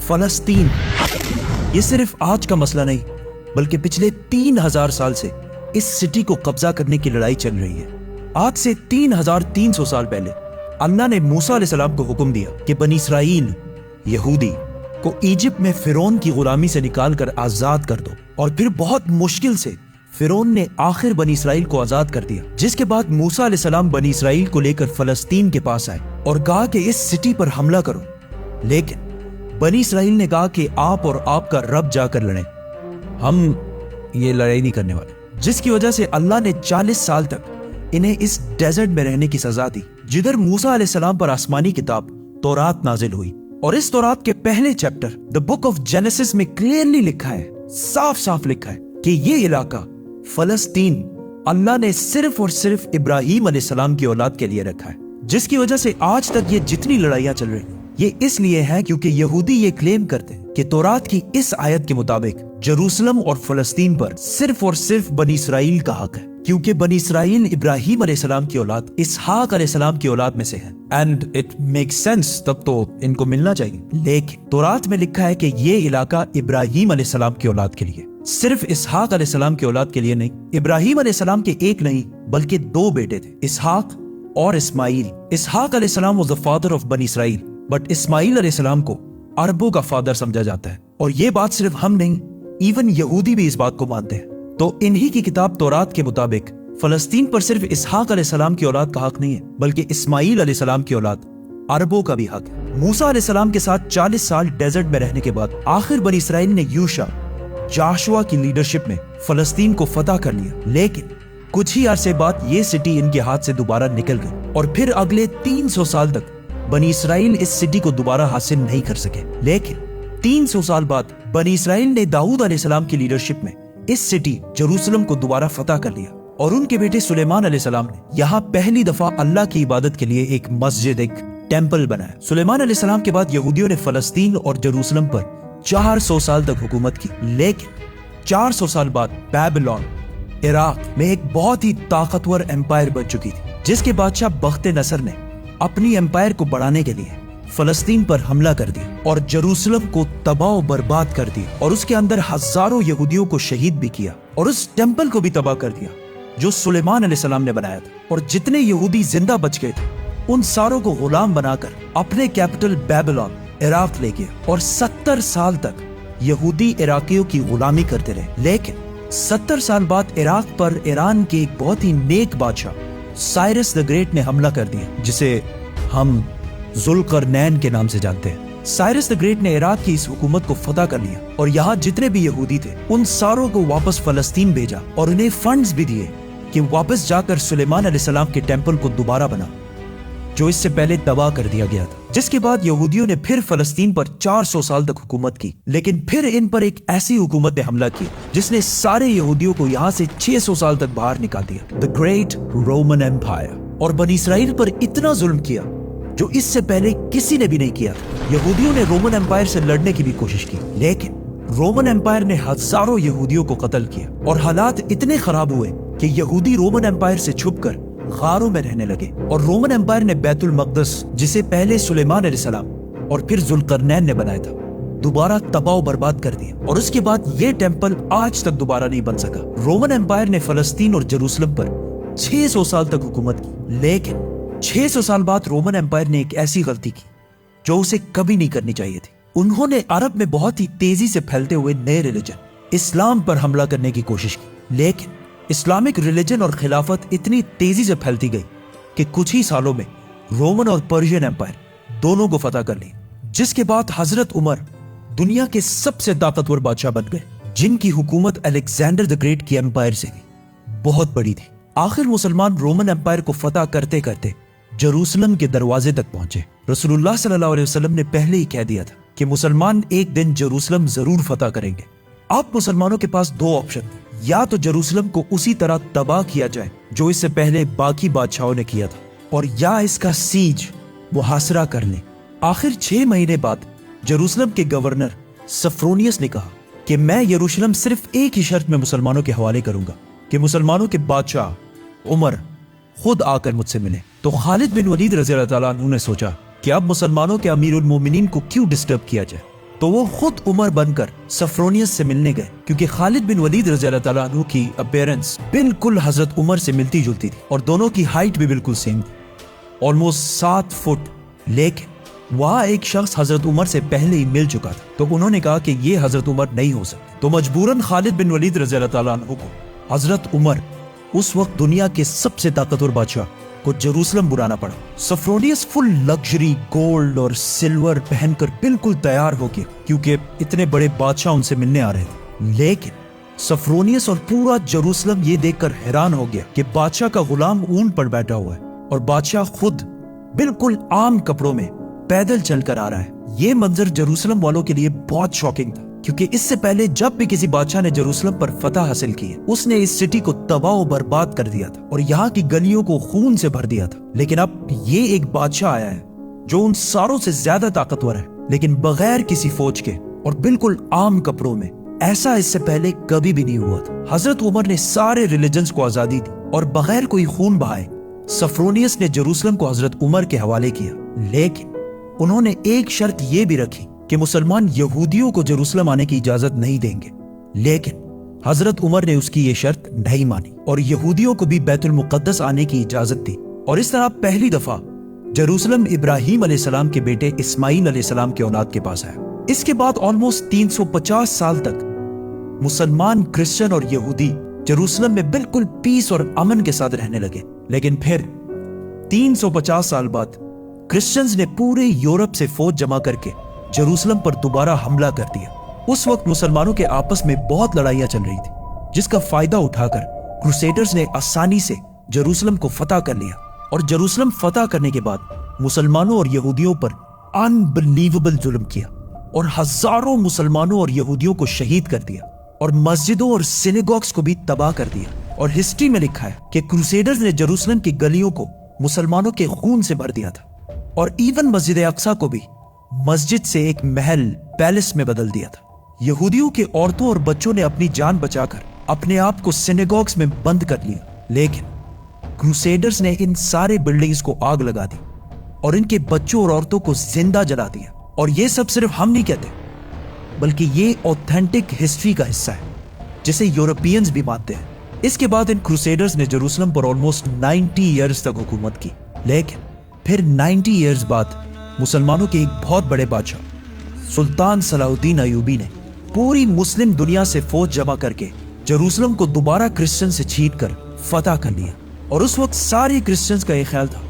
فلسطین یہ صرف آج کا مسئلہ نہیں بلکہ پچھلے 3000 سال سے اس سٹی کو قبضہ کرنے کی لڑائی چل رہی ہے۔ آج سے 3300 سال پہلے اللہ نے موسیٰ علیہ السلام کو حکم دیا کہ بنی اسرائیل یہودی کو ایجپٹ میں فرعون کی غلامی سے نکال کر آزاد کر دو، اور پھر بہت مشکل سے فرعون نے آخر بنی اسرائیل کو آزاد کر دیا، جس کے بعد موسیٰ علیہ السلام بنی اسرائیل کو لے کر فلسطین کے پاس آئے اور کہا کہ اس سٹی پر حملہ کرو، لیکن بنی اسرائیل نے کہا کہ آپ اور آپ کا رب جا کر لڑیں، ہم یہ لڑائی نہیں کرنے والے، جس کی وجہ سے اللہ نے 40 سال تک انہیں اس ڈیزرٹ میں رہنے کی سزا دی، جدھر موسیٰ علیہ السلام پر آسمانی کتاب تورات نازل ہوئی۔ اور اس تورات کے پہلے chapter the book of Genesis میں کلیئرلی لکھا ہے، صاف صاف لکھا ہے کہ یہ علاقہ فلسطین اللہ نے صرف اور صرف ابراہیم علیہ السلام کی اولاد کے لیے رکھا ہے، جس کی وجہ سے آج تک یہ جتنی لڑائیاں چل رہی ہیں یہ اس لیے ہے کیونکہ یہودی یہ کلیم کرتے ہیں کہ تورات کی اس آیت کے مطابق جروسلم اور فلسطین پر صرف اور صرف بنی اسرائیل کا حق ہے، کیونکہ بنی اسرائیل ابراہیم علیہ السلام کی اولاد اسحاق علیہ السلام کی اولاد میں سے ہے، اینڈ اٹ میک سینس، تب تو ان کو ملنا چاہیے۔ لیکن تورات میں لکھا ہے کہ یہ علاقہ ابراہیم علیہ السلام کی اولاد کے لیے، صرف اسحاق علیہ السلام کی اولاد کے لیے نہیں۔ ابراہیم علیہ السلام کے ایک نہیں بلکہ 2 بیٹے تھے، اسحاق اور اسماعیل۔ اسحاق علیہ السلام was the father of بنی اسرائیل، بٹ اسماعیل علیہ السلام کو عربوں کا فادر سمجھا جاتا ہے، اور یہ بات صرف ہم نہیں، ایون یہودی بھی اس بات کو مانتے ہیں۔ تو انہی کی کتاب تورات کے مطابق فلسطین پر صرف اسحاق علیہ السلام کی اولاد کا حق نہیں ہے بلکہ اسماعیل علیہ السلام کی اولاد عربوں کا بھی حق ہے۔ موسیٰ علیہ السلام کے ساتھ 40 سال ڈیزرٹ میں رہنے کے بعد آخر بنی اسرائیل نے یوشع جاشوا کی لیڈرشپ میں فلسطین کو فتح کر لیا، لیکن کچھ ہی عرصے بعد یہ سٹی ان کے ہاتھ سے دوبارہ نکل گئی، اور پھر اگلے 300 سال تک بنی اسرائیل اس سٹی کو دوبارہ حاصل نہیں کر سکے۔ لیکن 300 سال بعد بنی اسرائیل نے داؤد علیہ السلام کی لیڈرشپ میں اس سٹی جروسلم کو دوبارہ فتح کر لیا، اور ان کے بیٹے سلیمان علیہ السلام نے یہاں پہلی دفعہ اللہ کی عبادت کے لیے ایک مسجد، ایک ٹیمپل بنایا۔ سلیمان علیہ السلام کے بعد یہودیوں نے فلسطین اور جروسلم پر 400 سال تک حکومت کی، لیکن 400 سال بعد بیبلون عراق میں ایک بہت ہی طاقتور امپائر بن چکی تھی، جس کے بادشاہ بخت نصر نے اپنی امپائر کو بڑھانے کے لیے فلسطین پر حملہ کر دیا اور جروسلم کو تباہ و برباد کر دیا، اور اس کے اندر ہزاروں یہودیوں کو شہید بھی کیا، اور اس ٹیمپل کو بھی تباہ کر دیا جو سلیمان علیہ السلام نے بنایا تھا۔ اور جتنے یہودی زندہ بچ گئے تھے ان ساروں کو غلام بنا کر اپنے کیپٹل بیبلون عراق لے گیا، اور 70 سال تک یہودی عراقیوں کی غلامی کرتے رہے۔ لیکن 70 سال بعد عراق پر ایران کے ایک بہت ہی نیک بادشاہ سائرس دی گریٹ نے حملہ کر دیا، جسے ہم ذوالقرنین کے نام سے جانتے ہیں۔ سائرس دی گریٹ نے عراق کی اس حکومت کو فتح کر لیا، اور یہاں جتنے بھی یہودی تھے ان ساروں کو واپس فلسطین بھیجا، اور انہیں فنڈز بھی دیے کہ واپس جا کر سلیمان علیہ السلام کے ٹیمپل کو دوبارہ بنا جو اس سے پہلے تباہ کر دیا گیا تھا۔ جس کے بعد یہودیوں نے پھر فلسطین پر 400 سال تک حکومت کی، لیکن پھر ان پر ایک ایسی حکومت نے حملہ کیا جس نے سارے یہودیوں کو یہاں سے 600 سال تک باہر نکال دیا، The Great Roman Empire، اور بنی اسرائیل پر اتنا ظلم کیا جو اس سے پہلے کسی نے بھی نہیں کیا۔ یہودیوں نے رومن امپائر سے لڑنے کی بھی کوشش کی، لیکن رومن امپائر نے ہزاروں یہودیوں کو قتل کیا، اور حالات اتنے خراب ہوئے کہ یہودی رومن امپائر سے چھپ کر غاروں میں رہنے لگے، اور رومن امپائر نے بیت المقدس، جسے پہلے سلیمان علیہ السلام اور پھر ذوالقرنین نے بنایا تھا، دوبارہ تباہ و برباد کر دیا، اور اس کے بعد یہ ٹیمپل آج تک دوبارہ نہیں بن سکا۔ رومن امپائر نے فلسطین اور جروسلم پر 600 سال تک حکومت کی، لیکن 600 سال بعد رومن امپائر نے ایک ایسی غلطی کی جو اسے کبھی نہیں کرنی چاہیے تھی۔ انہوں نے عرب میں بہت ہی تیزی سے پھیلتے ہوئے نئے ریلیجن اسلام پر حملہ کرنے کی کوشش کی، لیکن اسلامک ریلیجن اور خلافت اتنی تیزی سے پھیلتی گئی کہ کچھ ہی سالوں میں رومن اور پرشین امپائر دونوں کو فتح کر لی، جس کے بعد حضرت عمر دنیا کے سب سے طاقتور بادشاہ بن گئے، جن کی حکومت الیگزینڈر دی گریٹ کی امپائر سے بہت بڑی تھی۔ آخر مسلمان رومن امپائر کو فتح کرتے کرتے جروسلم کے دروازے تک پہنچے۔ رسول اللہ صلی اللہ علیہ وسلم نے پہلے ہی کہہ دیا تھا کہ مسلمان ایک دن جروسلم ضرور فتح کریں گے۔ اب مسلمانوں کے پاس 2 آپشن تھے، یا تو جروسلم کو اسی طرح تباہ کیا جائے جو اس سے پہلے باقی بادشاہوں نے کیا تھا، اور یا اس کا سیج محاصرہ کر لیں۔ آخر 6 مہینے بعد جروسلم کے گورنر سفرونیس نے کہا کہ میں یروشلم صرف ایک ہی شرط میں مسلمانوں کے حوالے کروں گا کہ مسلمانوں کے بادشاہ عمر خود آ کر مجھ سے ملے۔ تو خالد بن ولید رضی اللہ تعالیٰ عنہ نے سوچا کہ اب مسلمانوں کے امیر المومنین کو کیوں ڈسٹرب کیا جائے، تو وہ خود عمر بن کر سفرونیس سے ملنے گئے، کیونکہ خالد بن ولید رضی اللہ تعالیٰ عنہ کی اپیرنس بالکل حضرت عمر سے ملتی جلتی تھی اور دونوں کی ہائٹ بھی بالکل سیم تھی، آلموسٹ 7 فٹ۔ لیکن وہاں ایک شخص حضرت عمر سے پہلے ہی مل چکا تھا، تو انہوں نے کہا کہ یہ حضرت عمر نہیں ہو سکتے، تو مجبوراً خالد بن ولید رضی اللہ تعالیٰ عنہ کو حضرت عمر، اس وقت دنیا کے سب سے طاقتور بادشاہ، کو جروسلم بلانا پڑا۔ سفرونیس فل لگژری گولڈ اور سلور پہن کر بالکل تیار ہو گیا، کیونکہ اتنے بڑے بادشاہ ان سے ملنے آ رہے تھے۔ لیکن سفرونیس اور پورا جروسلم یہ دیکھ کر حیران ہو گیا کہ بادشاہ کا غلام اونٹ پر بیٹھا ہوا ہے اور بادشاہ خود بالکل عام کپڑوں میں پیدل چل کر آ رہا ہے۔ یہ منظر جروسلم والوں کے لیے بہت شاکنگ تھا، کیونکہ اس سے پہلے جب بھی کسی بادشاہ نے جروسلم پر فتح حاصل کی، اس نے اس سٹی کو تباہ و برباد کر دیا تھا اور یہاں کی گلیوں کو خون سے بھر دیا تھا۔ لیکن اب یہ ایک بادشاہ آیا ہے جو ان ساروں سے زیادہ طاقتور ہے، لیکن بغیر کسی فوج کے اور بالکل عام کپڑوں میں۔ ایسا اس سے پہلے کبھی بھی نہیں ہوا تھا۔ حضرت عمر نے سارے ریلیجنز کو آزادی دی اور بغیر کوئی خون بہائے سفرونیس نے جروسلم کو حضرت عمر کے حوالے کیا، لیکن انہوں نے ایک شرط یہ بھی رکھی کہ مسلمان یہودیوں کو جروسلم آنے کی اجازت نہیں دیں گے۔ لیکن حضرت عمر نے اس کی یہ شرط نہیں مانی اور یہودیوں کو بھی بیت المقدس آنے کی اجازت دی، اور اس طرح پہلی دفعہ جروسلم ابراہیم علیہ السلام کے بیٹے اسماعیل علیہ السلام کے اولاد کے پاس آیا۔ اس کے بعد آلموسٹ 350 سال تک مسلمان، کرسچن اور یہودی جروسلم میں بالکل پیس اور امن کے ساتھ رہنے لگے۔ لیکن پھر 350 سال بعد کرسچنز نے پورے یورپ سے فوج جمع کر کے جروسلم پر دوبارہ حملہ کر دیا۔ اس وقت مسلمانوں کے آپس میں بہت لڑائیاں چل رہی تھی، جس کا فائدہ اٹھا کر کروسیڈرز نے آسانی سے جروسلم کو فتح کر لیا، اور جروسلم فتح کرنے کے بعد مسلمانوں اور یہودیوں پر انبلیویبل ظلم کیا اور ہزاروں مسلمانوں اور یہودیوں کو شہید کر دیا، اور مسجدوں اور سینیگوگز کو بھی تباہ کر دیا۔ اور ہسٹری میں لکھا ہے کہ کروسیڈرز نے جروسلم کی گلیوں کو مسلمانوں کے خون سے بھر دیا تھا، اور ایون مسجد اقصی کو بھی مسجد سے ایک محل، پیلس میں بدل دیا تھا۔ یہودیوں کے عورتوں اور بچوں نے اپنی جان بچا کر اپنے آپ کو سینیگوگز میں بند کر لیا، لیکن کروسیڈرز نے ان سارے بلڈنگز کو آگ لگا دی اور ان کے بچوں اور عورتوں کو زندہ جلا دیا۔ اور یہ سب صرف ہم نہیں کہتے، بلکہ یہ اوتھینٹک ہسٹری کا حصہ ہے جسے یورپینز بھی مانتے ہیں۔ اس کے بعد ان کروسیڈرز نے جروسلم پر آلموسٹ 90 ایئرز تک حکومت کی، لیکن پھر 90 ایئرز بعد مسلمانوں کے ایک بہت بڑے بادشاہ سلطان صلاح الدین ایوبی نے پوری مسلم دنیا سے فوج جمع کر کے جروسلم کو دوبارہ کرسچن سے چھین کر فتح کر لیا۔ اور اس وقت سارے کرسچنز کا یہ خیال تھا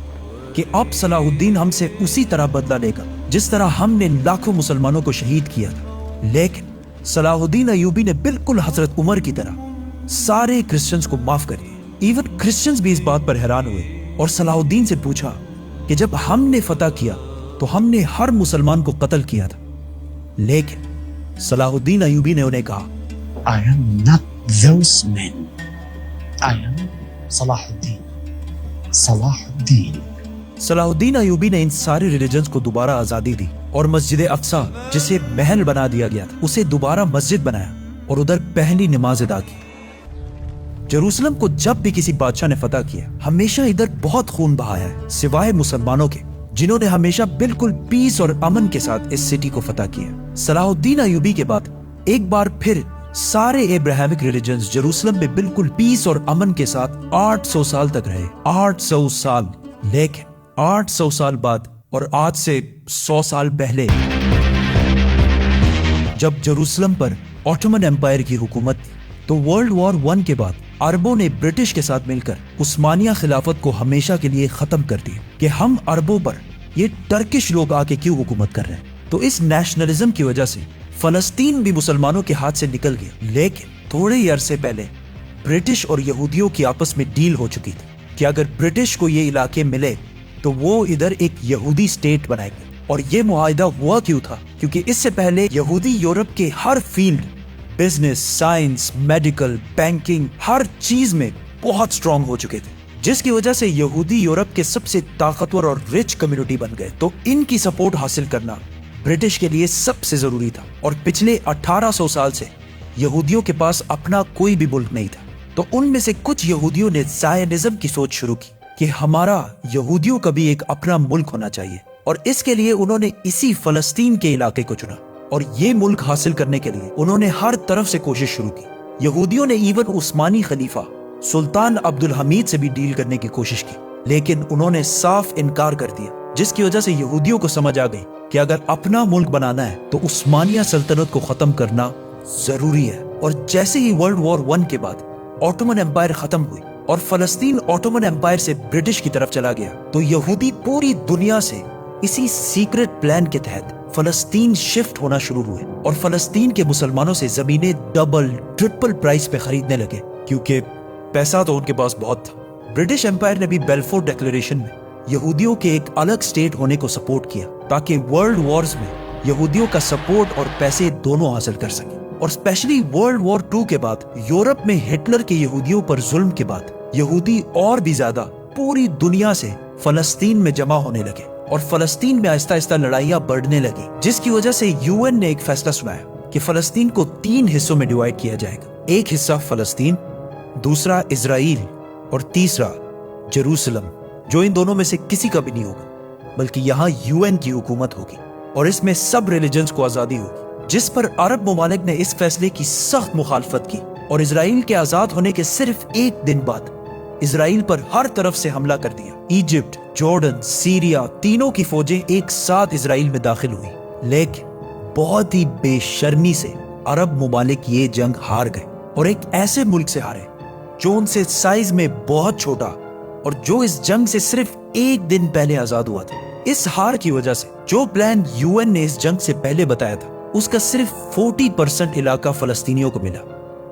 کہ اب صلاح الدین ہم سے اسی طرح بدلہ لے گا جس طرح ہم نے لاکھوں مسلمانوں کو شہید کیا تھا۔ لیکن صلاح الدین ایوبی نے بالکل حضرت عمر کی طرح سارے کرسچنز کو معاف کر دیا۔ ایون کرسچنز بھی اس بات پر حیران ہوئے اور صلاح الدین سے پوچھا کہ جب ہم نے فتح کیا تو ہم نے ہر مسلمان کو قتل کیا تھا، لیکن صلاح الدین ایوبی نے انہیں کہا I am not those men. I am صلاح الدین۔ صلاح الدین صلاح الدین ایوبی نے ان سارے ریلیجنز کو دوبارہ آزادی دی اور مسجد اقصی جسے محل بنا دیا گیا تھا اسے دوبارہ مسجد بنایا اور ادھر پہلی نماز ادا کی۔ جروسلم کو جب بھی کسی بادشاہ نے فتح کیا ہمیشہ ادھر بہت خون بہایا ہے، سوائے مسلمانوں کے جنہوں نے ہمیشہ بالکل پیس اور امن کے ساتھ اس سٹی کو فتح کیا۔ صلاح الدین ایوبی کے بعد ایک بار پھر سارے ابراہیمک ریلیجنز جروسلم میں بالکل پیس اور امن کے ساتھ 800 سال تک رہے۔ 800 سال۔ لیکن 800 سال بعد اور آج سے 100 سال پہلے جب جروسلم پر آٹومن ایمپائر کی حکومت تھی تو ورلڈ وار 1 کے بعد عربوں نے برٹش کے ساتھ مل کر عثمانیہ خلافت کو ہمیشہ کے لیے ختم کر دیا کہ ہم عربوں پر یہ ٹرکش لوگ آ کے کیوں حکومت کر رہے ہیں۔ تو اس نیشنلزم کی وجہ سے فلسطین بھی مسلمانوں کے ہاتھ سے نکل گیا۔ لیکن تھوڑے ہی عرصے پہلے برٹش اور یہودیوں کی آپس میں ڈیل ہو چکی تھی کہ اگر برٹش کو یہ علاقے ملے تو وہ ادھر ایک یہودی سٹیٹ بنائے گے۔ اور یہ معاہدہ ہوا کیوں تھا؟ کیونکہ اس سے پہلے یہودی یورپ کے ہر field, business, science, medical, banking, ہر چیز میں بہت سٹرونگ ہو چکے تھے، جس کی وجہ سے یہودی یورپ کے سب سے طاقتور اور رچ کمیونٹی بن گئے۔ تو ان کی سپورٹ حاصل کرنا برٹش کے لیے سب سے ضروری تھا، اور پچھلے 1800 سال سے یہودیوں کے پاس اپنا کوئی بھی ملک نہیں تھا۔ تو ان میں سے کچھ یہودیوں نے زائنزم کی سوچ شروع کی کہ ہمارا یہودیوں کا بھی ایک اپنا ملک ہونا چاہیے، اور اس کے لیے انہوں نے اسی فلسطین کے علاقے کو چنا۔ اور یہ ملک حاصل کرنے کے لیے انہوں نے ہر طرف سے کوشش شروع کی۔ یہودیوں نے ایون عثمانی خلیفہ سلطان عبدالحمید سے بھی ڈیل کرنے کی کوشش کی، لیکن انہوں نے صاف انکار کر دیا، جس کی وجہ سے یہودیوں کو سمجھ آ گئی کہ اگر اپنا ملک بنانا ہے تو عثمانیہ سلطنت کو ختم کرنا ضروری ہے۔ اور جیسے ہی ورلڈ وار 1 کے بعد آٹومن امپائر ختم ہوئی اور فلسطین آٹومن امپائر سے برٹش کی طرف چلا گیا، تو یہودی پوری دنیا سے اسی سیکرٹ پلان کے تحت فلسطین شفٹ ہونا شروع ہوئے اور فلسطین کے مسلمانوں سے زمینیں ڈبل ٹرپل پرائس پہ خریدنے لگے، کیونکہ پیسہ تو ان کے پاس بہت تھا۔ برٹش امپائر نے بھی بیلفور ڈیکلریشن میں یہودیوں کے ایک الگ سٹیٹ ہونے کو سپورٹ کیا تاکہ ورلڈ وارز میں یہودیوں کا سپورٹ اور پیسے دونوں حاصل کر سکیں۔ اور اسپیشلی ورلڈ وار 2 کے بعد یورپ میں ہٹلر کے یہودیوں پر ظلم کے بعد یہودی اور بھی زیادہ پوری دنیا سے فلسطین میں جمع ہونے لگے اور فلسطین میں آہستہ آہستہ لڑائیاں بڑھنے لگی، جس کی وجہ سے UN نے ایک فیصلہ سنایا کہ فلسطین کو 3 حصوں میں ڈیوائیڈ کیا جائے گا، ایک حصہ فلسطین، دوسرا اسرائیل اور تیسرا جیروسلم، جو ان دونوں میں سے کسی کا بھی نہیں ہوگا، بلکہ یہاں UN کی حکومت ہوگی اور اس میں سب ریلیجنز کو آزادی ہوگی، جس پر عرب ممالک نے اس فیصلے کی سخت مخالفت کی اور اسرائیل کے آزاد ہونے کے صرف 1 دن بعد اسرائیل پر ہر طرف سے حملہ کر دیا۔ ایجپٹ، جارڈن، سیریا، تینوں کی فوجیں ایک ساتھ اسرائیل میں داخل ہوئی، لیکن بہت ہی بے شرمی سے عرب ممالک یہ جنگ ہار گئے اور ایک ایسے ملک سے ہارے جو ان سے سائز میں بہت چھوٹا اور جو اس جنگ سے صرف 1 دن پہلے آزاد ہوا تھا۔ اس ہار کی وجہ سے جو پلان UN نے اس جنگ سے پہلے بتایا تھا، اس کا صرف 40% علاقہ فلسطینیوں کو ملا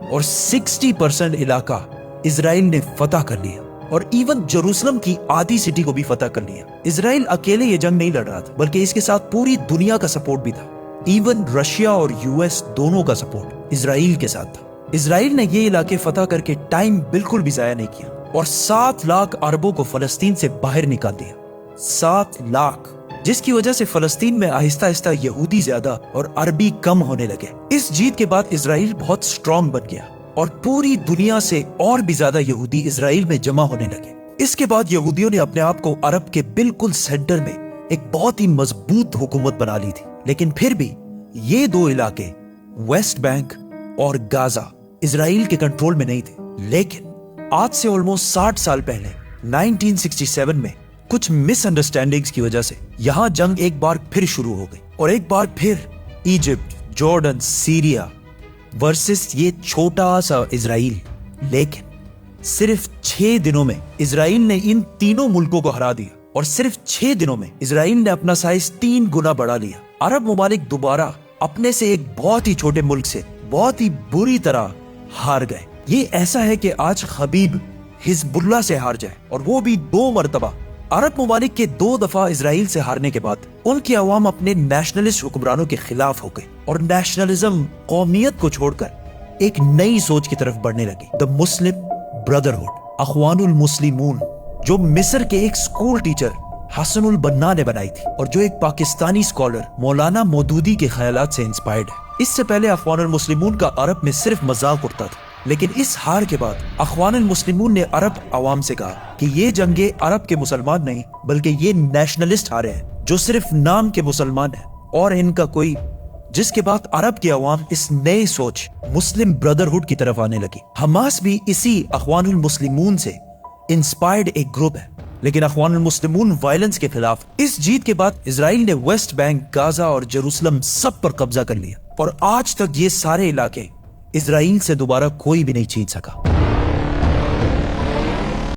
اور 60% علاقہ اسرائیل نے فتح کر لیا، اور ایون جیروسلم کی آدھی سٹی کو بھی فتح کر لیا۔ اسرائیل اکیلے یہ جنگ نہیں لڑ رہا تھا، بلکہ اس کے ساتھ پوری دنیا کا سپورٹ بھی تھا۔ ایون رشیا اور US دونوں کا سپورٹ اسرائیل کے ساتھ تھا۔ اسرائیل نے یہ علاقے فتح کر کے ٹائم بالکل بھی ضائع نہیں کیا اور 7 لاکھ عربوں کو فلسطین سے باہر نکال دیا۔ 7 لاکھ، جس کی وجہ سے فلسطین میں آہستہ آہستہ یہودی زیادہ اور عربی کم ہونے لگے۔ اس جیت کے بعد اسرائیل بہت سٹرونگ بن گیا اور پوری دنیا سے اور بھی زیادہ یہودی اسرائیل میں جمع ہونے لگے۔ اس کے بعد یہودیوں نے اپنے آپ کو عرب کے بالکل سینٹر میں ایک بہت ہی مضبوط حکومت بنا لی تھی، لیکن پھر بھی یہ 2 علاقے ویسٹ بینک اور گازا اسرائیل کے کنٹرول میں نہیں تھے۔ لیکن آج سے آلموسٹ 60 سال پہلے 1967 میں کچھ مس انڈرسٹینڈنگز کی وجہ سے یہاں جنگ ایک بار پھر شروع ہو گئی اور ایک بار پھر ایجپٹ، جارڈن، سیریا ورسس یہ چھوٹا سا اسرائیل۔ لیکن صرف 6 دنوں میں اسرائیل نے ان تینوں ملکوں کو ہرا دیا اور صرف 6 دنوں میں اسرائیل نے اپنا سائز 3 گنا بڑھا لیا۔ عرب ممالک دوبارہ اپنے سے ایک بہت ہی چھوٹے ملک سے بہت ہی بری طرح ہار گئے۔ یہ ایسا ہے کہ آج خبیب حزب اللہ سے ہار جائے، اور وہ بھی 2 مرتبہ۔ عرب ممالک کے 2 دفعہ اسرائیل سے ہارنے کے بعد ان کی عوام اپنے نیشنلسٹ حکمرانوں کے خلاف ہو گئے اور نیشنلزم، قومیت کو چھوڑ کر ایک نئی سوچ کی طرف بڑھنے لگی۔ دا مسلم بردرہڈ، اخوان المسلمون، جو مصر کے ایک سکول ٹیچر حسن البنا نے بنائی تھی اور جو ایک پاکستانی اسکالر مولانا مودودی کے خیالات سے انسپائرڈ ہے۔ اس سے پہلے اخوان المسلمون کا عرب میں صرف مذاق اڑتا تھا، لیکن اس ہار کے بعد اخوان المسلمون نے عرب عوام سے کہا کہ یہ جنگیں عرب کے مسلمان نہیں بلکہ یہ نیشنلسٹ ہارے ہیں جو صرف نام کے مسلمان ہیں اور ان کا کوئی، جس کے بعد عرب کی عوام اس نئے سوچ مسلم بردرہڈ کی طرف آنے لگی۔ حماس بھی اسی اخوان المسلمون سے انسپائرڈ ایک گروپ ہے، لیکن اخوان المسلمون وائلنس کے خلاف۔ اس جیت کے بعد اسرائیل نے ویسٹ بینک، گازا اور جیروسلم سب پر قبضہ کر لیا اور آج تک یہ سارے علاقے اسرائیل سے دوبارہ کوئی بھی نہیں چھین سکا۔